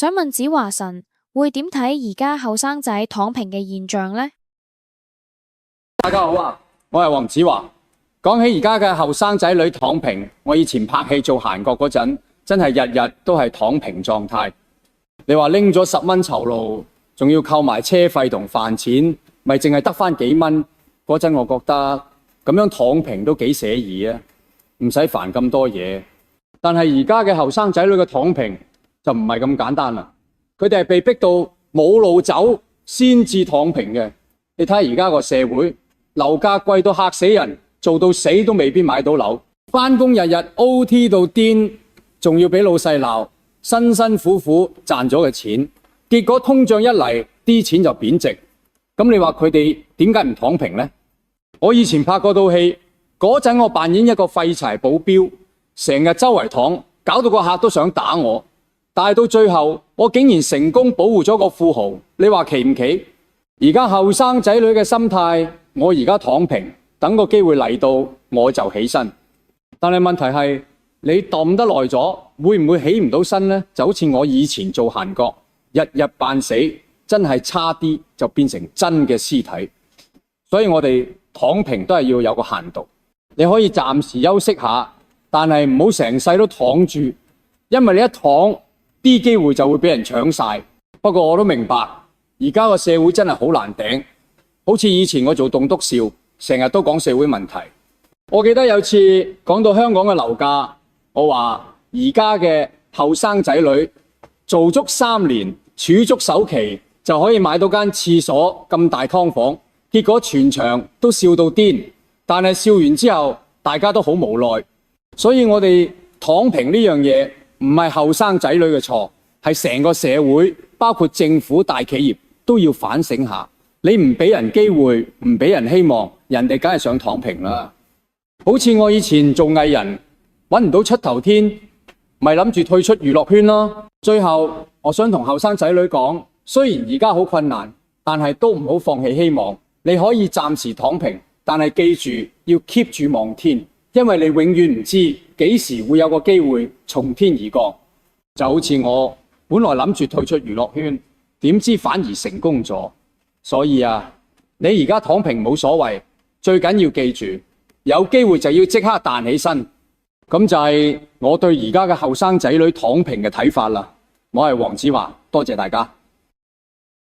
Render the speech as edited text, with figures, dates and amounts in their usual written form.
想問子華神會點睇而家後生仔躺平嘅現象呢？大家好啊，我係黃子華。講起而家嘅後生仔女躺平，我以前拍戲做閒角嗰陣，真係日日都係躺平狀態。你話拎咗10蚊酬勞，仲要扣埋車費同飯錢，咪淨係得返幾蚊？嗰陣我覺得咁樣躺平都幾寫意啊，唔使煩咁多嘢。但係而家嘅後生仔女嘅躺平就唔係咁簡單啦，佢哋係被逼到冇路走先至躺平嘅。你睇下而家個社會，樓價貴到嚇死人，做到死都未必買到樓，返工日日 OT 到癲，仲要俾老細鬧，辛辛苦苦賺咗嘅錢，結果通脹一嚟，啲錢就貶值。咁你話佢哋點解唔躺平呢？我以前拍過套戲，嗰陣我扮演一個廢柴保鏢，成日周圍躺，搞到個客都想打我。但係到最後，我竟然成功保護咗個富豪。你話奇唔奇？而家後生仔女嘅心態，我而家躺平，等個機會嚟到我就起身。但係問題係，你揼得耐咗，會唔會起唔到身呢？就好似我以前做閒角，日日扮死，真係差啲就變成真嘅屍體。所以我哋躺平都係要有個限度。你可以暫時休息下，但係唔好成世都躺住，因為你一躺，啲機會就會俾人搶晒。不過我都明白，而家個社會真係好難頂。好似以前我做棟篤笑，成日都講社會問題。我記得有次講到香港嘅樓價，我話而家嘅後生仔女做足3年，儲足首期就可以買到間廁所咁大劏房，結果全場都笑到癲。但係笑完之後，大家都好無奈。所以我哋躺平呢樣嘢唔係後生仔女嘅錯，係成個社會，包括政府大企業都要反省下。你唔俾人機會，唔俾人希望，人哋梗係想躺平啦。好似我以前做藝人，搵唔到出頭天，咪諗住退出娛樂圈咯。最後我想同後生仔女講，雖然而家好困難，但係都唔好放棄希望。你可以暫時躺平，但係記住要 keep 住望天，因為你永遠唔知幾時會有個機會從天而降。就好似我本來諗住退出娛樂圈，點知反而成功咗。所以啊，你而家躺平冇所謂，最緊要記住，有機會就要即刻彈起身。咁就係我對而家嘅後生仔女躺平嘅睇法啦。我係黃子華，多謝大家。